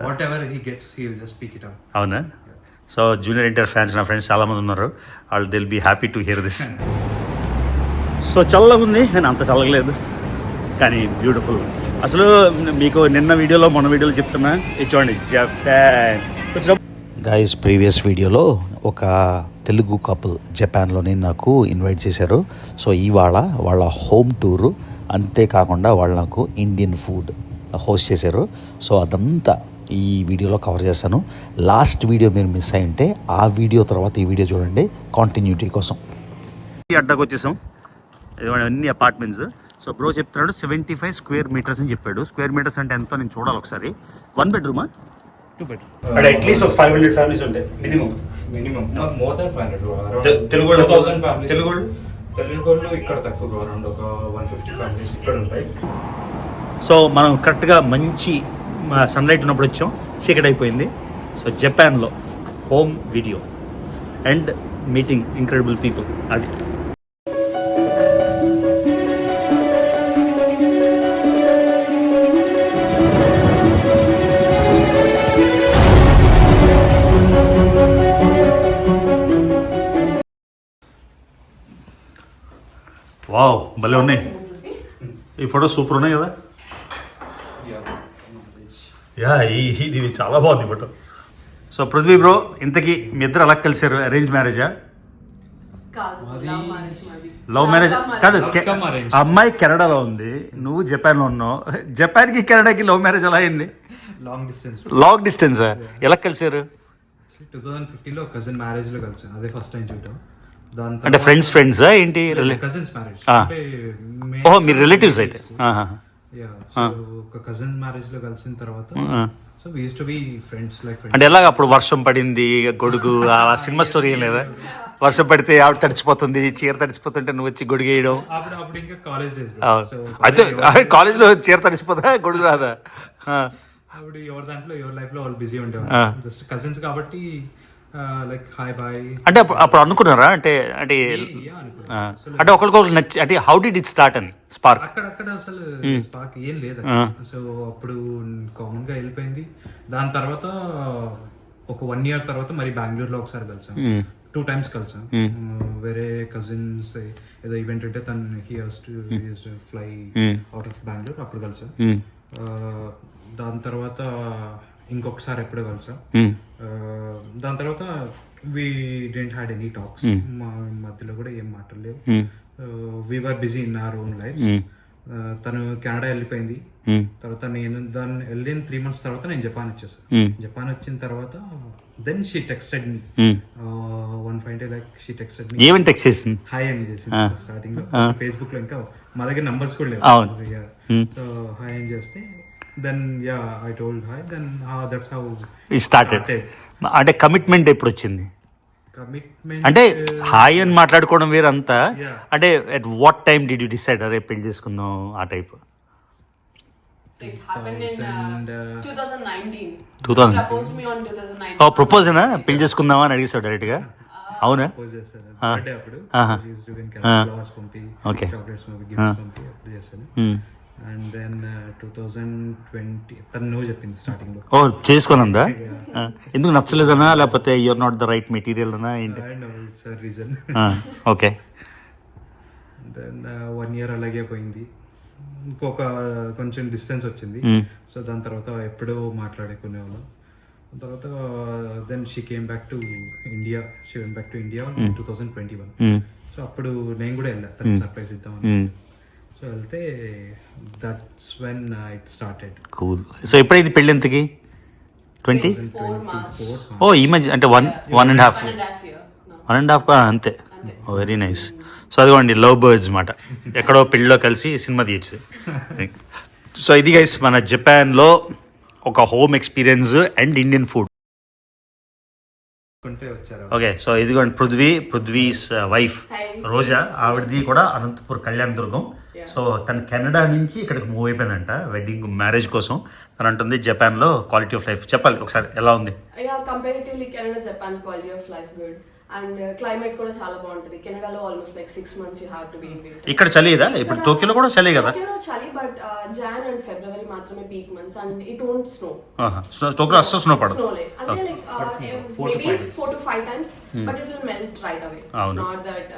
whatever he gets, he'll just speak it out. అవునా? So junior NTR fans నా friends చాలామంది ఉన్నారు. వాళ్ళు they'll be happy to hear this. So చల్లగా ఉంది కానీ అంత చల్లగలేదు, కానీ బ్యూటిఫుల్. అసలు మీకు నిన్న వీడియోలో మొన్న వీడియోలో చెప్తున్నా, ఇది చూడండి జపాన్. గైస్ ప్రీవియస్ వీడియోలో ఒక తెలుగు కపుల్ జపాన్లోనే నాకు ఇన్వైట్ చేశారు. సో ఇవాళ వాళ్ళ హోమ్ టూరు, అంతేకాకుండా వాళ్ళు నాకు ఇండియన్ ఫుడ్ హోస్ట్ చేశారు. సో అదంతా ఈ వీడియోలో కవర్ చేస్తాను. లాస్ట్ వీడియో మీరు మిస్ అయి ఉంటే ఆ వీడియో తర్వాత ఈ వీడియో చూడండి కంటిన్యూటీ కోసం. ఈ అడ్డకు వచ్చేసాం, అన్ని అపార్ట్మెంట్స్. సో బ్రో చెప్తున్నాడు 75 స్క్వేర్ మీటర్స్ అని చెప్పాడు. స్క్వేర్ మీటర్స్ అంటే ఎంతో నేను చూడాలి ఒకసారి. 1 bedroom 2 bedroom అంటే అట్లీస్ట్ 500 ఫ్యామిలీస్ ఉంటాయి minimum more than 500. Telugu 2000 families. Telugu ఇక్కడ తక్కువ, అరౌండ్ ఒక 150 ఫ్యామిలీస్ ఇక్కడ ఉంటాయి. సో మనం కరెక్ట్గా మంచి సన్లైట్ ఉన్నప్పుడు వచ్చాం, చీకటి అయిపోయింది. సో జపాన్లో home video and meeting incredible people. అది వావ్, భలే ఉన్నాయి ఈ ఫోటో, సూపర్ ఉన్నాయి కదా. యా ఇది చాలా బాగుంది ఫోటో. సో పృథ్వీ బ్రో, ఇంతకీ మీ ఇద్దరు అలా కలిసారు? అరేంజ్ మ్యారేజా? లవ్ మ్యారేజ్ కాదు, అమ్మాయి కెనడాలో ఉంది, నువ్వు జపాన్లో ఉన్నావు. జపాన్కి కెనడాకి లవ్ మ్యారేజ్ ఎలా అయింది? Long distance. ఎలా కలిసారు? 2015లో కజిన్ మ్యారేజ్ లో కలిసాను, అదే ఫస్ట్ టైం చూడటం. అంటే ఫ్రెండ్స్ ఏంటి? Cousins marriage. ఓహో, మీరు రిలేటివ్స్ అయితే. ఒక కజిన్ మ్యారేజ్ లో కలిసిన తర్వాత so we used to be friends like. అంటే ఎలాగ అప్పుడు వర్షం పడింది, గొడుగు, ఆ సినిమా స్టోరీ ఏం లేదా? వర్షం పడితే ఆవిడ తడిచిపోతుంది, చీర తడిచిపోతుంటే నువ్వు వచ్చి గొడుగు వేయడం. అప్పుడు ఇంకా కాలేజ్ అయితే కాలేజ్లో చీర తడిచిపోతా, గొడుగు రాదా? అప్పుడు ఎవరి దాంట్లో ఎవరి లైఫ్ లో వాళ్ళు బిజీ ఉండేవారు. జస్ట్ కజిన్స్ కాబట్టి లైక్ హాయ్ బాయ్ అంటే అప్పుడు అనుకున్నారా? అంటే అంటే అంటే ఒకరికొకరు నచ్చి, అంటే హౌ డిడ్ ఇట్ స్టార్ట్ అని స్పార్క్? అక్కడ అసలు స్పార్క్ ఏం లేదు. సో అప్పుడు కామన్ గా వెళ్ళిపోయింది. దాని తర్వాత ఒక 1 year తర్వాత మరి బెంగళూరులో ఒకసారి కలిసాం, 2 times కలిసాం. వేరే కజిన్స్ ఏదో ఈవెంట్ ఉంటే తను he has to fly out of Bengaluru, అప్పుడు కలిసాం. దాని తర్వాత ఇంకొకసారి ఎప్పుడో కలిసాం. దాని తర్వాత we didn't had any talks, మా మధ్యలో కూడా ఏం మాటలేవు. We were busy in our own life. తను కెనడా వెళ్ళిపోయింది. తర్వాత నేను దాన్ని వెళ్ళిన 3 months తర్వాత నేను జపాన్ వచ్చేసాను. జపాన్ వచ్చిన తర్వాత then she texted me 1 like she texted me. ఏమని టెక్స్ట్ చేసింది? హాయ్ అని చేసింది స్టార్టింగ్ లో. ఫేస్బుక్ లో ఇంకా మా దగ్గర నంబర్స్ కూడా లేవు. సో హాయ్ అని చేస్తే then I told hi, then that's how it started. అంటే కమిట్మెంట్ ఎప్పుడు వచ్చింది? కమిట్మెంట్ అంటే హాయ్ అని మాట్లాడుకోవడం వేరంతా. అంటే at what time did you decide అరే పెళ్లి చేసుకుందాం ఆ టైప్? ప్రపోజనా? పెళ్లి చేసుకుందామా అని అడిగేసావు డైరెక్ట్ గా? అవునా? ఓకే. అండ్ దెన్ 2020 తను నో చెప్పింది స్టార్టింగ్ లో. ఓ, చేసుకోనందా? ఎందుకు నచ్చలేదనా, లేకపోతే you're not the right material అనా ఏంటి? రీజన్. ఓకే. దెన్ 1 year అలాగే పోయింది. ఇంకొక కొంచెం డిస్టెన్స్ వచ్చింది. సో దాని తర్వాత ఎప్పుడో మాట్లాడుకునేవాళ్ళం. తర్వాత then she came back to India. She went back to India 2021. So అప్పుడు నేను కూడా వెళ్ళా, తనకి సర్ప్రైజ్ ఇద్దామని. సో వెళ్తే that's when it started. Cool. So ఎప్పుడైంది పెళ్ళి ఎంతకి? 2024. ఓ, ఈ మధ్య అంటే 1.5 అంతే. Oh, very nice. సో అదిగోండి లవ్ బర్డ్స్ మాట, ఎక్కడో పెళ్ళిలో కలిసి సినిమా తీయచ్చు. సో ఇది గైస్ మన జపాన్లో ఒక home experience and Indian food. Okay. So ఇదిగోండి పృథ్వీస్ వైఫ్ రోజా, ఆవిడది కూడా అనంతపూర్ కళ్యాణ దుర్గం. సో తను కెనడా నుంచి ఇక్కడికి మూవ్ అయిపోయిందంట వెడ్డింగ్ మ్యారేజ్ కోసం. తను అంటుంది జపాన్లో క్వాలిటీ ఆఫ్ లైఫ్. చెప్పాలి ఒకసారి ఎలా ఉంది? Comparatively Canada Japan quality of life good. And climate కూడా చాలా బాగుంటుంది. కెనడాలో almost like 6 months you have to be in winter. ఇక్కడ చలిదా? ఇప్పుడు టోక్యోలో కూడా చలి కదా? టోక్యోలో చలి, బట్ జాన్ అండ్ ఫిబ్రవరి మాత్రమే peak months and it won't snow. టోక్యోలో అస్సలు స్నో పడదు. స్నోలే అంటే like maybe 4 to 5 times, but it will melt right away. It's not that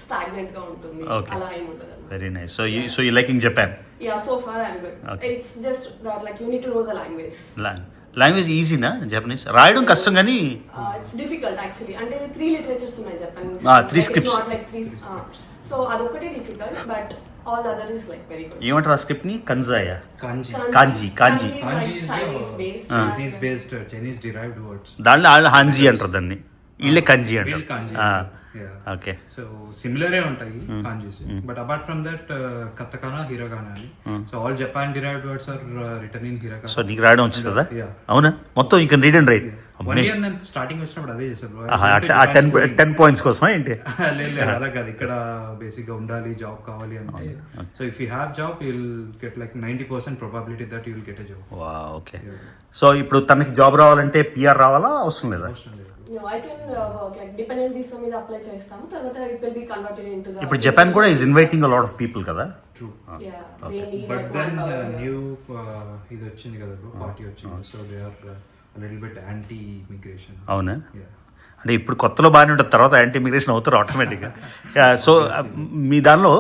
stagnant గా ఉంటుంది, అలా ఏమి ఉండదు. Very nice. So you liking Japan? Yeah, so far I'm good. It's just that like you need to know the language. Language ఈజీనా Japanese? రాయడం కష్టం కానీ It's difficult actually. అంటే 3 literatures ఉన్నాయి Japanese. 3 scripts. It's not like 3. So అదొకటే difficult, but all other is like very good. ఏమంటారు ఆ script ని? కన్జాయా? Kanji. Kanji. Kanji is like Chinese based. Chinese based, Chinese derived words. దాంట్లో వాళ్ళు హాంజీ అంటారు దాన్ని, వీళ్ళే కంజీ వీళ్ళు అంటారు. kanji. Yeah. ఓకే. సో సిమిలరే ఉంటాయి kanjis, but apart from that katakana, hiragana అని. So all Japan derived words are written in hiragana. So నీకు రాయడం వచ్చింది కదా? Yeah. అవునా? మొత్తం you can read and write. 1 year నేను స్టార్టింగ్ వచ్చినప్పుడు అదే చేశాను. 10 points కోసమా ఏంటి? లేదు అలా కాదు, ఇక్కడ బేసిక్ గా ఉండాలి, జాబ్ కావాలి అంటే. So if you have job you will get like 90% probability that you will get a job. Okay. So ఇప్పుడు తనకి జాబ్ రావాలంటే పిఆర్ రావాలా, అవసరం లేదా? No, I can work like dependent visa మీద అప్లై చేస్తాము, తర్వాత it will be converted into the. ఇప్పుడు జపాన్ కూడా is inviting a lot of people కదా? ట్రూ. Yeah, they need బట్ like దెన్ manpower. న్యూ ఇది వచ్చింది కదా బ్రో, పార్టీ వచ్చింది. So they are little bit anti immigration. అవునా? అంటే ఇప్పుడు కొత్తలో బాగానే ఉంటుంది, తర్వాత యాంటీ ఇమిగ్రేషన్ అవుతారు ఆటోమేటిక్గా. సో మీ దానిలో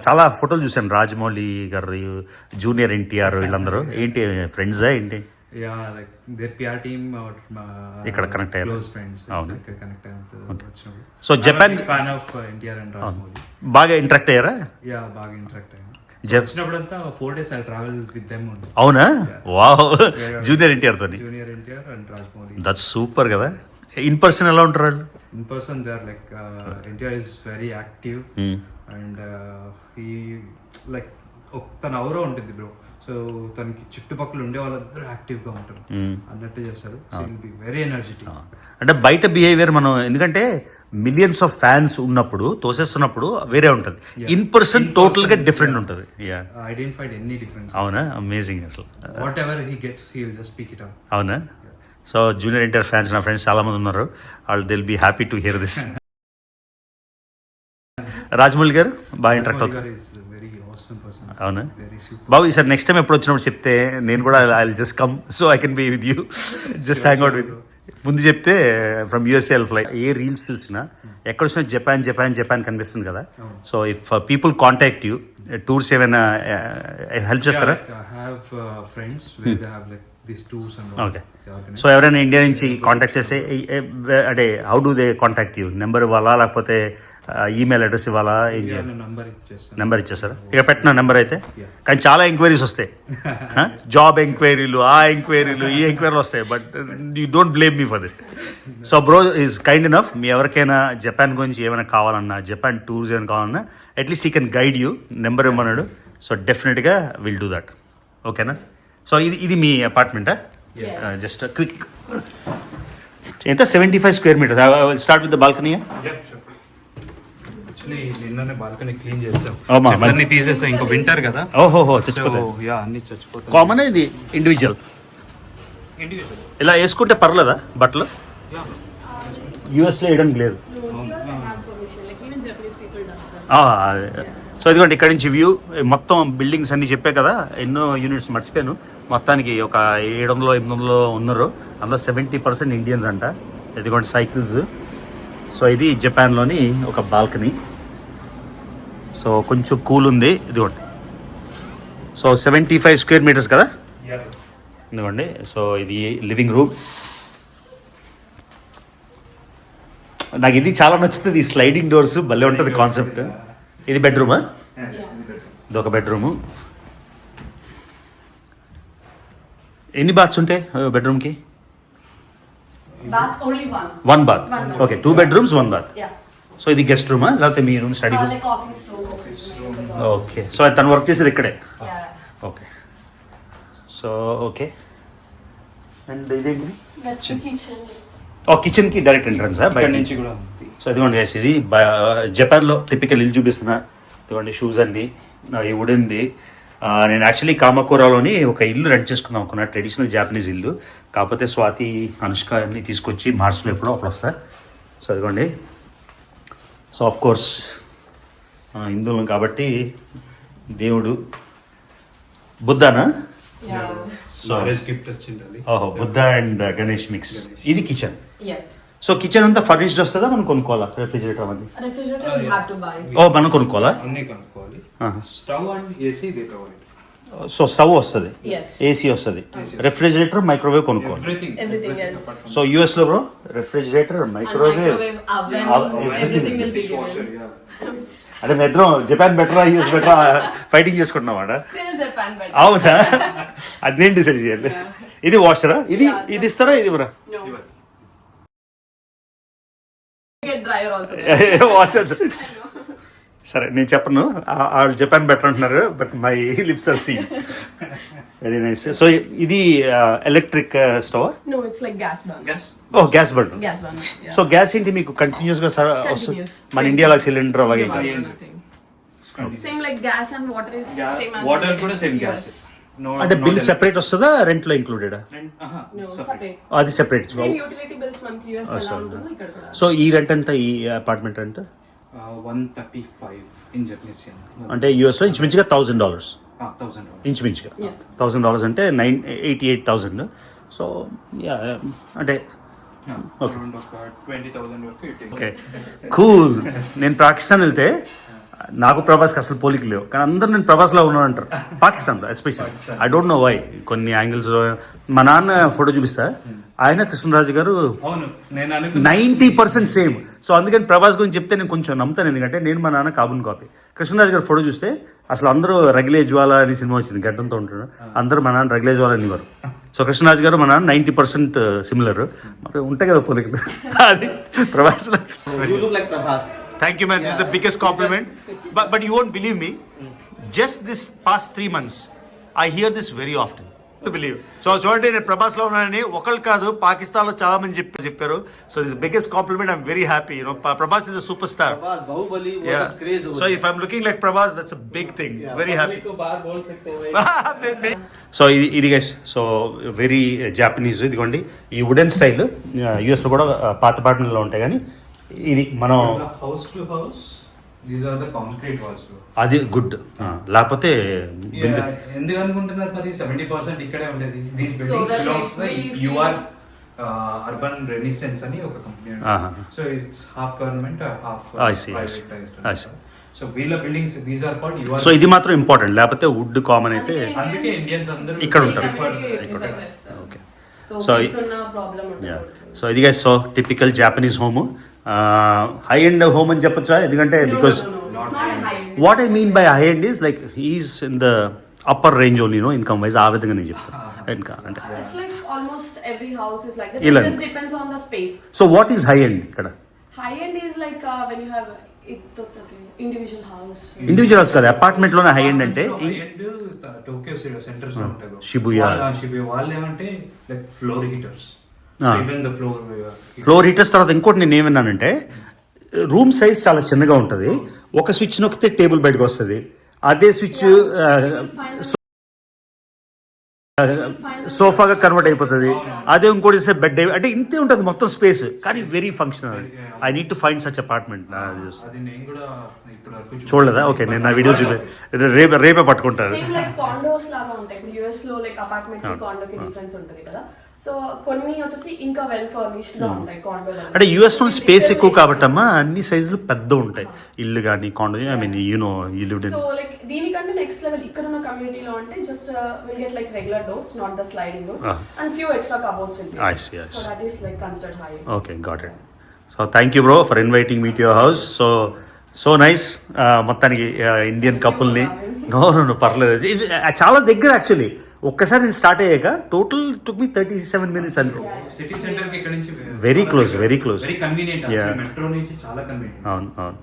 చాలా ఫోటోలు చూశాను, రాజమౌళి గారు, జూనియర్ ఎన్టీఆర్, వీళ్ళందరూ ఏంటి ఫ్రెండ్సా ఏంటి? Yeah, like their PR team or ఇక్కడ connect అయ్యారు. close friends. అవును. ఇక్కడ connect అయ్యారు. So Japan fan of NTR and Rajmouli. బాగా ఇంటరాక్ట్ అయ్యారా? Yeah, బాగా ఇంటరాక్ట్ అయ్యాను. Jap- వచ్చినప్పుడంతా 4 days I'll travel with them only. అవునా? వావ్. జూనియర్ ఎన్టీఆర్ తోని? Junior NTR and Rajmouli. That's super కదా. ఇన్ పర్సన్ ఎలా ఉంటారు వాళ్ళు? In person they are like NTR is very active and he like తన అవరో ఉంటుంది బ్రో. సో తనకి చుట్టుపక్కల ఉండే వాళ్ళందరూ యాక్టివ్ గా ఉంటారు అన్నట్టు చేస్తారు. So will be very energetic. అంటే బయట బిహేవియర్ మనం, ఎందుకంటే మిలియన్స్ ఆఫ్ ఫ్యాన్స్ ఉన్నప్పుడు తోసేస్తున్నప్పుడు వేరే ఉంటుంది, ఇన్ పర్సన్ టోటల్ గా డిఫరెంట్ ఉంటుంది. Identified any difference. అవునా? అమేజింగ్ అసలు. Whatever he gets he will just speak it out. అవునా? సో జూనియర్ ఎన్టీఆర్ ఫ్యాన్స్, నా ఫ్రెండ్స్ చాలా మంది ఉన్నారు, వాళ్ళు they'll be happy to hear this. Rajamouli garu బాగా ఇంటరాక్ట్ అవుతారు. అవునా? బాబు ఈసారి నెక్స్ట్ టైం ఎప్పుడు వచ్చినప్పుడు చెప్తే నేను కూడా I just come, so I can be with you, just hang out with. ముందు చెప్తే ఫ్రమ్ యూఎస్ఏ ఫ్లైట్. ఏ రీల్స్ చూసినా ఎక్కడ వచ్చినా జపాన్ జపాన్ జపాన్ కనిపిస్తుంది కదా. So if people contact you, tours ఏమైనా హెల్ప్ చేస్తారా? ఓకే. సో ఎవరైనా ఇండియా నుంచి కాంటాక్ట్ చేస్తే అంటే how do they contact you? Number ఇవ్వాలా, లేకపోతే ఈమెయిల్ అడ్రస్ ఇవ్వాలా, ఏం చేయాలి? నెంబర్ ఇచ్చేస్తారా? ఇక పెట్టిన నెంబర్ అయితే. కానీ చాలా ఎంక్వైరీస్ వస్తాయి, జాబ్ ఎంక్వైరీలు, ఆ ఎంక్వైరీలు, ఈ ఎంక్వైరీలు వస్తాయి, but you don't blame me for that. So bro is kind enough, మీ ఎవరికైనా జపాన్ గురించి ఏమైనా కావాలన్నా, జపాన్ టూర్స్ ఏమైనా కావాలన్నా at least he can guide you. Number ఇవ్వమన్నాడు, సో డెఫినెట్గా విల్ డూ దట్. ఓకేనా? సో ఇది మీ అపార్ట్మెంటా? Just quick. ఎంత? 75 square meters. I will start with the balcony. నిన్ననే బాల్కనీ క్లీన్ చేసాం, అవునా? అన్ని తీసేసాం, ఇంకా వింటర్ కదా. ఓహో, చచ్చిపోతాయి. యా, అన్ని చచ్చిపోతాయి. కామన్ ఇది ఇండివిజువల్ ఇలా వేసుకుంటే పర్లేదా బట్టలు? యూఎస్లో వేయడానికి లేదు. సో ఇదిగోండి ఇక్కడ నుంచి వ్యూ మొత్తం బిల్డింగ్స్ అన్ని చెప్పే కదా, ఎన్నో యూనిట్స్ మర్చిపోయాను. మొత్తానికి ఒక 700-800 ఉన్నారు, అందులో 70% ఇండియన్స్ అంట. ఇదిగోండి సైకిల్స్. సో ఇది జపాన్లోని ఒక బాల్కనీ. సో కొంచెం కూల్ ఉంది. ఇదిగోండి, సో 75 square meters కదా. ఇదిగోండి, సో ఇది లివింగ్ రూమ్. నాకు ఇది చాలా నచ్చుతుంది, ఈ స్లైడింగ్ డోర్స్ భలే ఉంటుంది కాన్సెప్ట్. ఇది బెడ్రూమా? ఇది ఒక బెడ్రూము. ఎన్ని బాత్స్ ఉంటాయి బెడ్రూమ్కి? One bath. Okay, 2 bedrooms 1 bath. So ఇది గెస్ట్ రూమా, లేకపోతే మీ room study room? Okay, so తను వర్క్ చేసేది ఇక్కడే. Okay, so okay. అండ్ ఇదేంటి? కిచెన్కి డైరెక్ట్ ఎంట్రన్స్ బయట నుంచి కూడా. సో ఇదిగోండి గైస్, ఇది జపాన్లో టిపికల్ ఇల్లు చూపిస్తున్నా. ఇదిగోండి షూస్ అండి, ఈ వుడెన్ది. నేను యాక్చువల్లీ కామకూరలోని ఒక ఇల్లు రెంట్ చేసుకుందాం అనుకున్నా, ట్రెడిషనల్ జాపనీస్ ఇల్లు. కాకపోతే స్వాతి, అనుష్క అన్ని తీసుకొచ్చి మార్చ్లో ఎప్పుడో అప్పుడు వస్తా. సో అదిగోండి. సో ఆఫ్ కోర్స్ హిందువులం కాబట్టి దేవుడు బుద్ధానా? మ్యారేజ్ గిఫ్ట్ వచ్చింది. ఓహో, బుద్ధ అండ్ గణేష్ మిక్స్. ఇది కిచెన్. Yeah. సో కిచెన్ అంతా ఫర్నిష్డ్ వస్తుందా, మనం కొనుక్కోవాలా? రెఫ్రిజిరేటర్ అది Refrigerator we have to buy. మనం కొనుక్కోవాలా? అన్ని కనుక్కోవాలి. Stove and AC they provide. So stove వస్తుంది, Yes. ఏసీ వస్తుంది, రెఫ్రిజిరేటర్, మైక్రోవేవ్ కొనుక్కోవాలి. Everything else. సో యూఎస్ లో bro refrigerator, And microwave, oven, everything will be given. అంటే మీ ఇద్దరం జపాన్ బెటరా యూఎస్ బెటరా ఫైటింగ్ చేసుకుంటున్నామాట? Still Japan better. అవునా? అది నేను డిసైడ్ చేయాలి. ఇది వాషరా? ఇది ఇస్తారా? ఇది బ్రా No. Get dryer also. Washer. సరే నేను చెప్పను, వాళ్ళు జపాన్ బెటర్ అంటున్నారు, but my lips are see. Very nice. So ఇది electric stove? No, it's like gas burner. Yes. Oh, gas burner. Gas burner. Yeah. So gas ఏంటి మీకు continuous గా వస్తుంది? Continuous. మన ఇండియాలో సిలిండర్ అలాగే No, కాదు. nothing. Same like gas and water is same as water in కూడా same US. Gas. అంటే బిల్ సెపరేట్ వస్తుందా, రెంట్ లో ఇంక్లూడెడ్? No, separate. అది సెపరేట్. Same utility bills మనకి US ఎలా ఉంటుందో ఇక్కడ కూడా. సో ఈ రెంట్ ఎంత, ఈ apartment rent? 135 in Japanese yen. అంటే యూఎస్ లో ఇంచుమించుగా $1,000, $1,000. ఇంచుమించుగా Yeah. $1,000 అంటే 88,000. సో యా, అంటే Okay. Around ఒక 20,000 వరకు ఇట్. Okay, cool. నేను పాకిస్తాన్ వెళ్తే నాకు ప్రభాస్కి అసలు పోలిక లేవు, కానీ అందరూ నేను ప్రభాస్లో ఉన్నాను అంటారు పాకిస్తాన్లో especially. I don't know why. కొన్ని యాంగిల్స్లో మా నాన్న ఫోటో చూపిస్తా, ఆయన కృష్ణరాజు గారు అవును, నేను అనుకున్నా 90% సేమ్. సో అందుకని ప్రభాస్ గురించి చెప్తే నేను కొంచెం నమ్ముతాను, ఎందుకంటే నేను మా నాన్న కాబూన్ కాపీ. కృష్ణరాజు గారు ఫోటో చూస్తే అసలు అందరూ రగిలే జ్వాల అని సినిమా వచ్చింది, గడ్డంతో ఉంటాడు, అందరూ మా నాన్న రగిలే జ్వాల అనేవారు. సో కృష్ణరాజు గారు మా నాన్న 90% సిమిలర్. మరి ఉంటాయి కదా పోలికలు. అది Prabhas. You look like Prabhas. Thank you, man. This is the biggest compliment. But you won't believe me. Just this past 3 months, I hear this very often. To believe. So చూడండి, నేను ప్రభాస్లో ఉన్నానని ఒకళ్ళు కాదు, పాకిస్తాన్లో చాలా మంది చెప్పారు. So this biggest compliment. I'm very happy. Prabhas is a super star. Prabhas, Bahubali was a craze over So if I'm looking like Prabhas, that's a big thing. Very happy. को बाहर बोल सकते हैं भाई. సో ఇది గైస్, సో వెరీ జాపనీస్. ఇదిగోండి ఈ wooden style యూఎస్లో కూడా పాత పాటల్లో ఉంటాయి, కానీ ఇది మనం house to house these are the concrete walls. అది గుడ్. లేకపోతే ఎందుకు అనుకుంటున్నారు మరి 70% ఇక్కడే ఉండేది. These So buildings that belongs to we you feel- are urban renaissance అని ఒక company. So it's half government half I see, I see. I see. So వీళ్ళ buildings these are called U R. So ఇది మాత్రం important, లేకపోతే would common అయితే అందుకే Indians అందరూ ఇక్కడ ఉంటారు. ఇక్కడ ఓకే. సో So, kids ఉన్న ప్రాబ్లం ఉంటుంది. సో ఇది guys, so typical Japanese home, high end home అని చెప్పొచ్చా? ఎందుకంటే because It's not a high. What I mean by high end is like he is in the upper range only, income wise. ఆ విధంగా నేను చెప్తాను. ఇంకా అంటే It's like almost every house is like that. Ilan. It just depends on the space. So what is high end ఇక్కడ? High end is like when you have individual house. Individuals కాదు, apartment లోనే high end అంటే Tokyo centres లో ఉంటాయి. Shibuya. వాళ్ళు ఏమంటే like floor heaters. Even the floor heaters. తర్వాత ఇంకోటి నేను ఏమన్నానంటే రూమ్ సైజ్ చాలా చిన్నగా ఉంటుంది, ఒక స్విచ్ నొక్కితే టేబుల్ బయటకు వస్తుంది, అదే స్విచ్ సోఫాగా కన్వర్ట్ అయిపోతుంది, అదే ఇంకోటి ఇస్తే బెడ్ అంటే ఇంతే ఉంటుంది మొత్తం స్పేస్, కానీ very functional. I need to find such apartment. అది నేను కూడా ఇప్పుడు వరకు చూడలేదా? ఓకే, నేను నా వీడియో రేపే పట్టుకుంటాను. సేమ్ లైక్ కాండోస్ లాగా ఉంటాయి. ఇప్పుడు యుఎస్ లో లైక్ అపార్ట్మెంట్ కి కాండో కి డిఫరెన్స్ ఉంటుంది కదా. సో కొన్ని వచ్చేసి ఇంకా వెల్ ఫర్నిష్డ్ గా ఉంటాయి కాండో. అంటే యూఎస్ లో స్పేస్ ఎక్కువ కాబట్టి అమ్మా అన్ని సైజులు పెద్ద ఉంటాయి, ఇల్లు కానీ condor. I mean you lived in. So like దీనికంటే నెక్స్ట్ లెవెల్ ఇక్కడ ఉన్న కమ్యూనిటీలో అంటే just will get like regular doors, not the sliding doors, and few extra cupboards will be. I see. So that is like considered high. Okay, got it. So thank you bro for inviting me to your house. So nice. మొత్తానికి Indian కపుల్ని no పర్లేదు, ఇది చాలా దగ్గర actually. ఒక్కసారి నేను start అయ్యాక total టుక్ మీ 37 minutes అంతే. City centre కి ఇక్కడ నుంచి very close, very close. Very convenient. Yeah. Metro నుంచి చాలా కన్వీనియంట్. అవును అవును.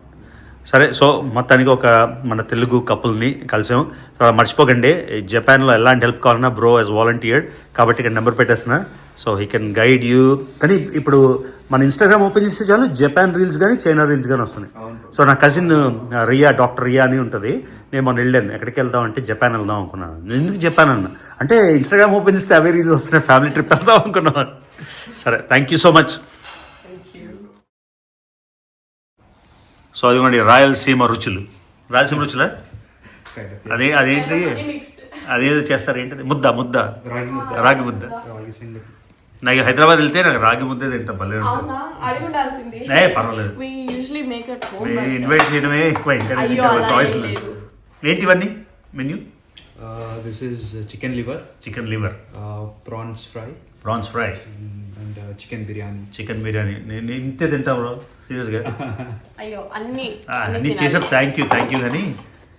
సరే, సో మొత్తానికి ఒక మన తెలుగు కపుల్ని కలిసాం. తర్వాత మర్చిపోకండి, జపాన్లో ఎలాంటి హెల్ప్ కావాలన్నా బ్రో యాజ్ వాలంటీర్డ్, కాబట్టి ఇక్కడ నెంబర్ పెట్టేస్తున్నా. So he can guide you. కానీ ఇప్పుడు మన ఇన్స్టాగ్రామ్ ఓపెన్ చేస్తే చాలు జపాన్ రీల్స్ కానీ చైనా రీల్స్ కానీ వస్తున్నాయి. సో నా కజిన్ రియా, డాక్టర్ రియా అని ఉంటుంది. నేను మొన్న వెళ్ళాను, ఎక్కడికి వెళ్దాం అంటే జపాన్ వెళ్దాం అనుకున్నాను. ఎందుకు జపాన్ అన్న అంటే ఇన్స్టాగ్రామ్ ఓపెన్ చేస్తే అవే రీల్స్ వస్తున్నాయి, ఫ్యామిలీ ట్రిప్ వెళ్దాం అనుకున్నాను. సరే, thank you so much. So అదిగోండి రాయలసీమ రుచులు. రాయలసీమ రుచులా? అదేంటి మిక్స్డ్. అదేదో చేస్తారు, ఏంటది? ముద్ద రాగి ముద్ద. రాగి సంగటి. నాకు హైదరాబాద్ వెళ్తే నాకు రాగి ముద్దే తింటా భలే ఉంటుంది. అవునా, అడిగి ఉండాల్సింది. పర్వాలేదు, We usually make at home, but invite చేయడమే ఎక్కువ, ఇంకా అయ్యో, అలా చాయిస్ ఏం లేదు. లేదు. ఏంటి ఇవన్నీ menu? This is chicken liver, chicken liver, prawns fry, prawns fry, and chicken biryani. Chicken biryani. నేను ఇంతే తింటా బ్రో, సీరియస్గా. అయ్యో అన్ని అన్నీ చేశారు, థ్యాంక్ యూ కానీ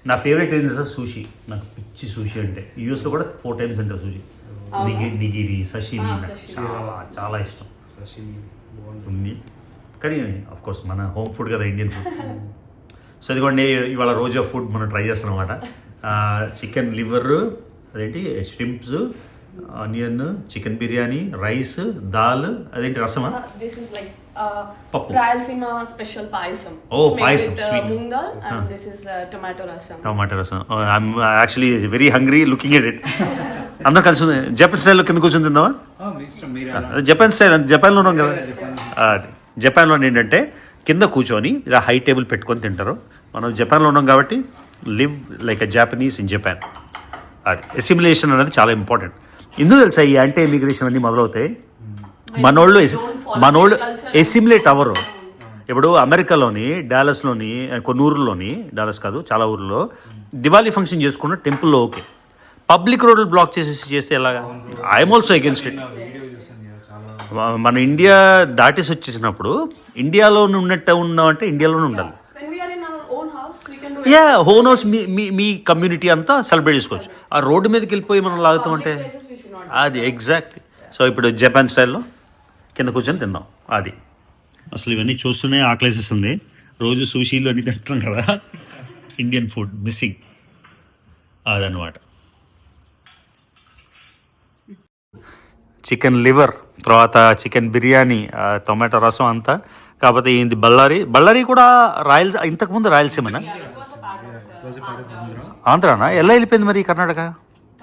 నా ఫేవరెట్ ఏంటి సార్ సూషి. నాకు పిచ్చి సూషి అంటే. యూఎస్లో కూడా 4 times తింటారు సూషి. నిగిరి, సషిమి, చాలా చాలా ఇష్టం. Sashimi, బాగుంటుంది. ఉంది కానీ ఆఫ్ కోర్స్ మన హోమ్ ఫుడ్ కదా, ఇండియన్ ఫుడ్. సో ఇదిగోండి ఇవాళ రోజు ఆఫ్ ఫుడ్ మనం ట్రై చేస్తాం అనమాట. చికెన్ లివర్, అదేంటి shrimps, onion, chicken biryani, rice, dal, అదేంటి రసమా? This is like పప్పు. Rayalaseema special payasam. Oh, It's made payasam, with, sweet. moong dal, and this is tomato rasam. టమాటా రసం. I'm actually very hungry looking at it. అందరం కలిసి Japan స్టైల్లో కింద కూర్చొని తిందామా? మీ ఇష్టం, మీరు ఎలా? జపాన్ స్టైల్, జపాన్లో ఉన్నాం కదా. అది జపాన్లో ఏంటంటే కింద కూర్చొని ఇలా హై టేబుల్ పెట్టుకొని తింటారు. మనం జపాన్లో ఉన్నాం కాబట్టి live like a Japanese in Japan. అది ఎసిమిలేషన్ అనేది చాలా ఇంపార్టెంట్. ఎందుకు తెలుసా ఈ యాంటీ ఇమిగ్రేషన్ అన్నీ మొదలవుతాయి? మనోళ్ళు ఎసిమిలేట్ అవ్వరు. ఇప్పుడు అమెరికాలోని డాలస్లోని కొన్ని ఊర్లోని, డాలస్ కాదు చాలా ఊర్లో దివాళీ ఫంక్షన్ చేసుకున్న టెంపుల్లో ఓకే, పబ్లిక్ రోడ్లు బ్లాక్ చేస్తే ఎలాగా? I'm also against it. మన ఇండియా దాటేసి వచ్చేసినప్పుడు ఇండియాలో ఉన్నట్టు ఉన్నామంటే ఇండియాలోనే ఉండాలి. When we are in our own house, we can do yeah, home house me community అంతా సెలబ్రేట్ చేసుకోవచ్చు. ఆ రోడ్డు మీదకి వెళ్ళిపోయి మనం లాగుతామంటే Public places we should not. అది ఎగ్జాక్ట్లీ. సో ఇప్పుడు జపాన్ స్టైల్లో కింద కూర్చొని తిందాం. అది అసలు ఇవన్నీ చూస్తూనే ఆకలేసేస్తుంది. రోజు సూషీలు అన్నీ తింటాం కదా, ఇండియన్ ఫుడ్ మిస్సింగ్ అదనమాట. చికెన్ లివర్, తర్వాత చికెన్ బిర్యానీ, టొమాటో రసం అంతా. కాకపోతే ఏంది బళ్ళారి కూడా ఇంతకుముందు రాయలసీమనా? It was a part of Andhra. ఆంధ్రానా? ఎలా వెళ్ళిపోయింది మరి కర్ణాటక?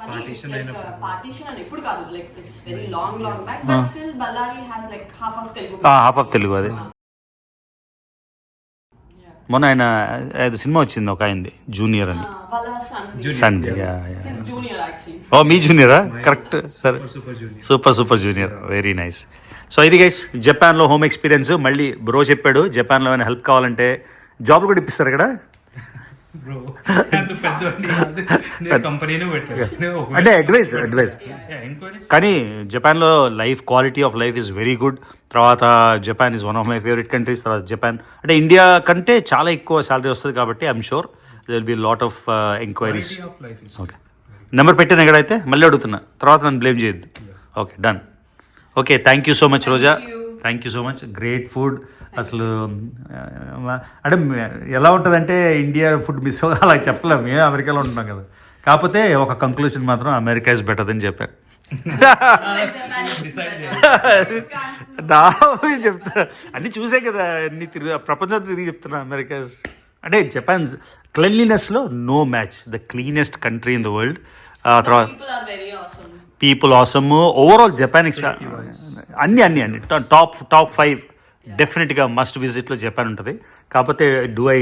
Partition and ఎప్పుడు కాదు, like it's very long back, but still Ballari has like half of Telugu. Half of Telugu. అది మొన్న ఆయన ఏదో సినిమా వచ్చింది ఒక ఆయనది, జూనియర్ అని. వాళ్ళ son. Sunday. His junior actually. ఓ మీ జూనియరా? కరెక్ట్. సరే, Super junior. Super junior, very nice. So ఇది గైస్ జపాన్లో హోమ్ ఎక్స్పీరియన్స్. మళ్ళీ బ్రో చెప్పాడు జపాన్లో ఏమైనా హెల్ప్ కావాలంటే జాబ్లు కూడా ఇప్పిస్తారు ఇక్కడ. Bro, అంత పెద్దవాడిని కాదు. నేను కంపెనీనే పెట్టాను. అంటే అడ్వైస్ ఎంక్వైరీస్. కానీ జపాన్లో life, quality of life is very good. తర్వాత Japan is one of my favourite countries. తర్వాత జపాన్ అంటే ఇండియా కంటే చాలా ఎక్కువ శాలరీ వస్తుంది కాబట్టి I'm sure they will be lot of enquiries. Quality of life is okay, number పెట్టాను ఎక్కడైతే, మళ్ళీ అడుగుతున్నా, తర్వాత నన్ను బ్లేమ్ చేయొద్దు. Okay, done. Okay, thank you so much Roja, thank you so much. Great food. అసలు అంటే ఎలా ఉంటుందంటే ఇండియా ఫుడ్ మిస్ అలా చెప్పలేము, మేము అమెరికాలో ఉంటున్నాం కదా. కాకపోతే ఒక కంక్లూషన్ మాత్రం అమెరికా ఇస్ బెటర్ అని చెప్పారు. నా చెప్తాను, అన్నీ చూసే కదా, అన్ని ప్రపంచం తిరిగి చెప్తున్నా. అమెరికా అంటే జపాన్ క్లెన్లీనెస్లో no match, the cleanest country in the world. తర్వాత People are very awesome. People awesome. Overall Japan అన్ని టాప్ 5 డెఫినెట్గా మస్ట్ విజిట్లో జపాన్ ఉంటుంది. కాకపోతే do I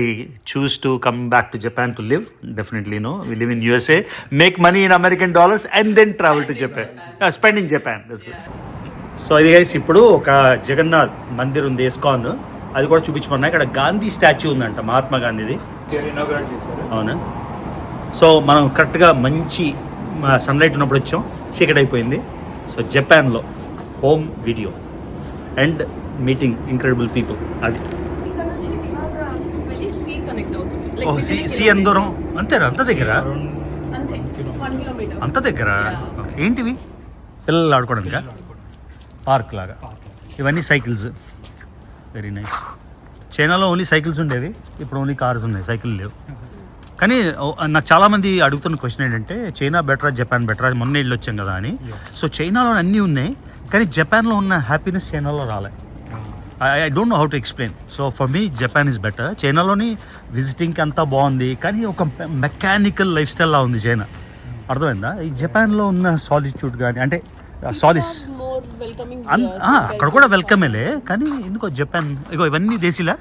choose to come back to Japan to live? Definitely no. We live in USA, make money in American dollars and then travel to Japan, spend in Japan. So ఇది guys ఇప్పుడు ఒక జగన్నాథ్ మందిర్ ఉంది, ISKCON, అది కూడా చూపించమన్నా. ఇక్కడ Gandhi statue ఉందంట, Mahatma గాంధీది. Inaugurate చేశారు. అవునా? సో మనం కరెక్ట్గా మంచి సన్లైట్ ఉన్నప్పుడు వచ్చాం, చీకటి అయిపోయింది. సో జపాన్లో home video and meeting incredible people. అది ఇక్కడ నుంచి వెళ్ళి సీ కనెక్ట్ అవుతుంది. ఓ సి ఎంత దూరం? అంతేనా? అంత దగ్గర? అంతే 1 kilometer. అంత దగ్గర? ఓకే. ఏంటివి? పిల్లలు ఆడుకోవడానికా? పార్క్ లాగా. ఇవన్నీ సైకిల్స్. Very nice. చైనాలో ఓన్లీ సైకిల్స్ ఉండేవి, ఇప్పుడు ఓన్లీ కార్స్ ఉన్నాయి, సైకిల్ లేవు. కానీ నాకు చాలామంది అడుగుతున్న క్వశ్చన్ ఏంటంటే చైనా బెటరా జపాన్ బెటరా, మొన్న ఇల్లు వచ్చాం కదా అని. సో చైనాలో అన్నీ ఉన్నాయి, కానీ జపాన్లో ఉన్న హ్యాపీనెస్ చైనాలో రాలే. I don't know how to explain. So for me Japan is better. చైనాలోని విజిటింగ్కి అంతా బాగుంది, కానీ ఒక మెకానికల్ లైఫ్ స్టైల్లా ఉంది చైనా. అర్థమైందా? ఈ జపాన్లో ఉన్న సాలిట్యూడ్ కానీ, అంటే సాలిస్ More welcoming. అక్కడ కూడా వెల్కమేలే, కానీ ఎందుకో జపాన్. ఇగో ఇవన్నీ దేశీలా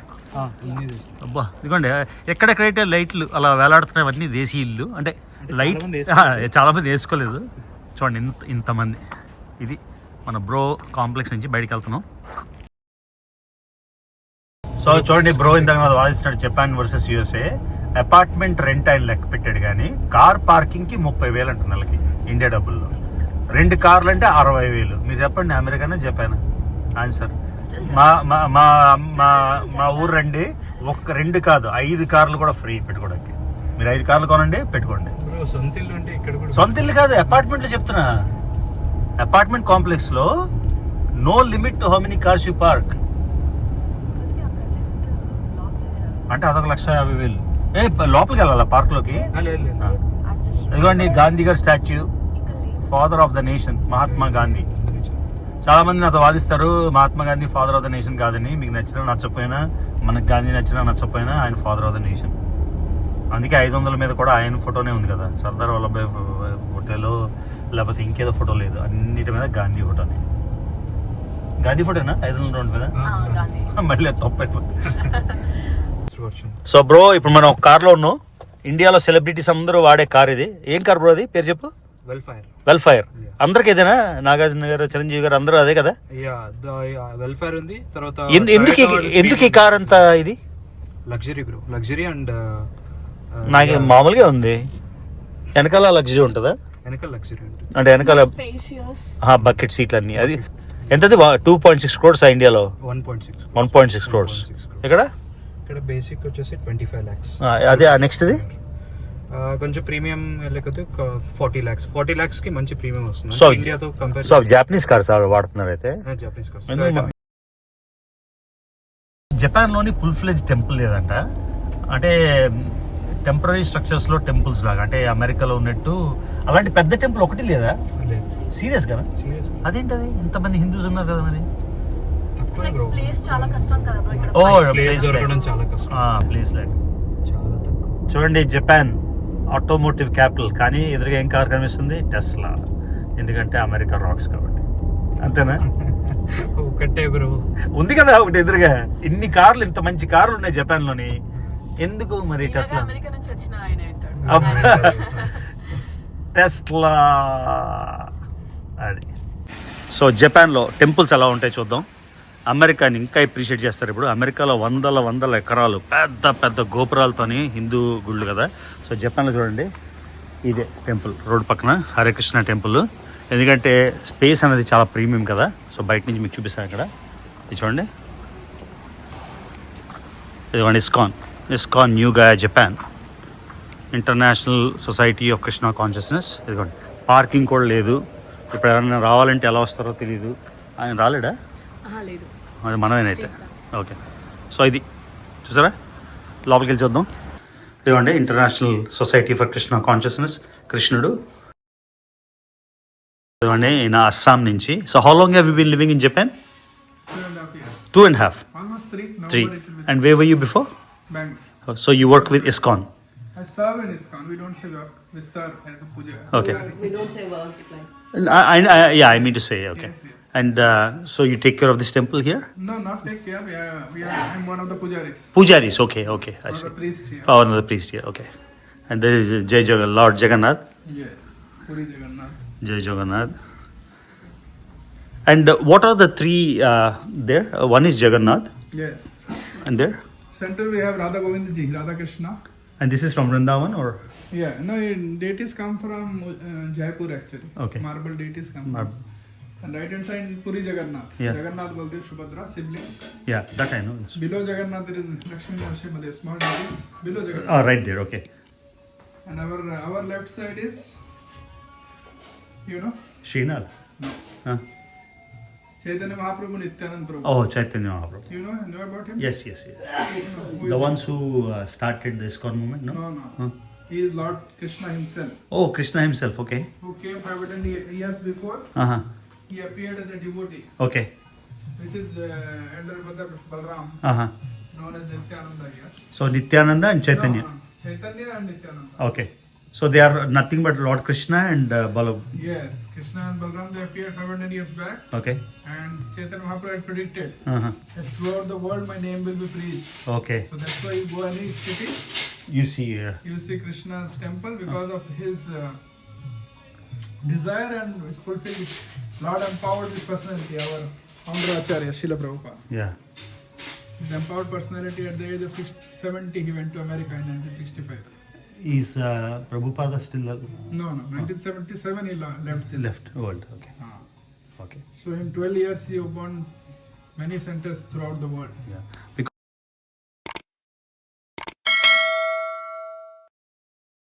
అబ్బా ఇదిగోండి ఎక్కడెక్కడైతే లైట్లు అలా వేలాడుతున్నాయి అవన్నీ దేశీ ఇల్లు అంటే లైట్ చాలా మంది వేసుకోలేదు చూడండి ఇంతమంది. ఇది మన బ్రో కాంప్లెక్స్ నుంచి బయటికి వెళ్తున్నాం. సో చూడండి బ్రో ఇంతకు మీద వాదిస్తున్నాడు Japan versus USA. Apartment rent ఆయన లెక్క పెట్టాడు కానీ కార్ పార్కింగ్కి 30,000 అంట నెలకి ఇండియా డబ్బుల్లో. 2 కార్లు అంటే 60,000. మీరు చెప్పండి అమెరికానా జపానా ఆన్సర్? మా మా మా మా మా ఊరు రండి, 2 కాదు 5 కార్లు కూడా ఫ్రీ పెట్టుకోవడానికి. మీరు 5 కార్లు కొనండి పెట్టుకోండి. సొంత ఇల్లు కాదు అపార్ట్మెంట్లో చెప్తున్నా. అపార్ట్మెంట్ కాంప్లెక్స్ లో no limit to how many cars you park. అంటే అదొక 150,000. లోపలికి వెళ్ళాలా పార్క్ లోకి? ఇదిగోండి గాంధీ గారి statue, father of the nation Mahatma Gandhi. చాలా మంది నాతో వాదిస్తారు Mahatma Gandhi father of the nation కాదని. మీకు నచ్చినా నచ్చకపోయినా, మనకు గాంధీ నచ్చినా నచ్చకపోయినా ఆయన ఫాదర్ ఆఫ్ ద నేషన్. అందుకే 500 మీద కూడా ఆయన ఫోటోనే ఉంది కదా. సర్దార్ వల్లభాయ్ ఫోటోలో లేకపోతే ఇంకేదో ఫోటో లేదు, అన్నిటి మీద గాంధీ ఫోటోనే. గాంధీ ఫోటోనా 500 రోడ్డు మీద? మళ్ళీ తప్పు అయిపోతుంది. సో బ్రో ఇప్పుడు మనం ఒక కార్లో ఉన్నాం. ఇండియాలో సెలబ్రిటీస్ అందరూ వాడే కార్ ఇది. ఏం కార్ బ్రో అది? పేరు చెప్పు. వెల్ఫైర్. అందరికి ఏదైనా నాగార్జున గారు, చిరంజీవి గారు అందరూ అదే కదా? వెల్ఫైర్ ఉంది. తర్వాత ఎందుకు ఈ కార్ అంతా ఇది? లగ్జరీ బ్రో, లగ్జరీ అండ్ నాకు మామూలుగా ఉంది. వెనకాల లగ్జరీ ఉంటుందా? వెనకాల లగ్జరీ ఉంటుంది అంటే వెనకాల బకెట్ సీట్లు అన్ని. అది ఎంతది? 2.6 crores ఇండియాలో. 1.6 crores. ఇక్కడ బేసిక్ వచ్చేసి 25 lakhs. అదే నెక్స్ట్ ఇది కొంచెం ప్రీమియం లేకపోతే 40 lakhs. 40 lakhs కి మంచి ప్రీమియం వస్తుంది. సో ఇండియాతో కంపేర్. సో జాపనీస్ కార్స్ వాడుతున్నారు అయితే. Japanese cars. జపాన్ లోని ఫుల్ ఫ్లెజ్ టెంపుల్ లేదంట. అంటే టెంపరీ స్ట్రక్చర్స్ లో టెంపుల్స్ లాగా, అంటే అమెరికాలో ఉన్నట్టు అలాంటి పెద్ద టెంపుల్ ఒకటి లేదా? సీరియస్ గా? అదేంటది? ఇంతమంది హిందూస్ ఉన్నారు కదా మరి. ప్లేస్ చాలా కష్టం కదా బ్రో ఇక్కడ. ప్లేస్ దొరకడం చాలా కష్టం. ప్లేస్ లేక చాలా తక్కువ. చూడండి జపాన్ ఆటోమోటివ్ క్యాపిటల్, కానీ ఎదురుగా ఏం కార్ కనిపిస్తుంది? టెస్లా. ఎందుకంటే అమెరికా రాక్స్ కాబట్టి. అంతేనా? ఒకటే బ్రో ఉంది కదా ఒకటి ఎదురుగా. ఇన్ని కార్లు, ఇంత మంచి కార్లు ఉన్నాయి జపాన్ లోని, ఎందుకు మరి టెస్లా? టెస్లా అది. సో జపాన్లో టెంపుల్స్ ఎలా ఉంటాయి చూద్దాం. అమెరికాని ఇంకా అప్రిషియేట్ చేస్తారు ఇప్పుడు. అమెరికాలో వందల ఎకరాలు పెద్ద పెద్ద గోపురాలతోని హిందూ గుళ్ళు కదా. సో జపాన్లో చూడండి ఇదే టెంపుల్ రోడ్ పక్కన హరే కృష్ణ టెంపుల్. ఎందుకంటే స్పేస్ అనేది చాలా ప్రీమియం కదా. సో బయట నుంచి మీకు చూపిస్తాను ఇక్కడ. ఇది చూడండి, ఇదిగోండి ISKCON new Gaya Japan international society of Krishna consciousness. ఇదిగోండి పార్కింగ్ కూడా లేదు. ఇప్పుడు ఎవరైనా రావాలంటే ఎలా వస్తారో తెలియదు. ఆయన రాలేడా? అది మనమేనైతే. ఓకే. సో ఇది చూసారా, లోపలికి వెళ్ళి చూద్దాం. ఇదిగోండి international society for Krishna consciousness, కృష్ణుడు. ఇదిగోండి ఈయన అస్సాం నుంచి. So how long have you been living in Japan? 2.5. Almost 3. 3. And where were you before? Bangalore. So you work with ISKCON? I serve in ISKCON. We don't say work. We serve as a puja. Okay. We don't say work like. I mean to say, okay. Yes, yes. And so you take care of this temple here? No, not take care. I'm one of the pujaris. Pujaris, okay. I One of see. the priest here. Oh, another priest here, okay. And there is Lord Jagannath. Yes. Puri Jagannath. Jai Jagannath. And what are the 3 there? One is Jagannath. Yes. And there? Center we have Radha Govind Ji, Radha Krishna. And this is from Vrindavan or? Yeah. No, deities come from Jaipur actually. Okay. Marble deities come from. And right hand side Puri Jagannath. Yeah. Jagannath, Baldev, Subhadra, siblings. Yeah, that I know. Below Jagannath there is Lakshmi Narasimha, small deities. Below Jagannath. Oh, right there, okay. And our left side is, you know, Srinath? No. Huh? Chaitanya Mahaprabhu, Nityanand Prabhu. Oh, Chaitanya Mahaprabhu. You know about him? Yes. Who The is ones who started the ISKCON movement, no? No. Huh? He is Lord Krishna himself, Oh, Krishna himself, okay. who came 500 years before. Uh-huh. He appeared as a devotee Okay. with his elder brother Balram, Uh-huh. known as Nityananda here. So Nityananda and Chaitanya. No, Chaitanya and Nityananda. Okay. So they are nothing but Lord Krishna and Balaram. Yes, Krishna and Balram, they appeared 500 years back, Okay. and Chaitanya Mahaprabhu had predicted Uh-huh. that throughout the world my name will be preached. Okay. So that's why you go any city, You see, you see Krishna's temple because of his desire and fulfilled it. Lord empowered this personality, our founder Acharya, Srila Prabhupada. yeah. His empowered personality at the age of 70, he went to America in 1965. Is Prabhupada still No, 1977 he left this. left world? Okay. Ah. Okay. So in 12 years he opened many centers throughout the world. Yeah. Because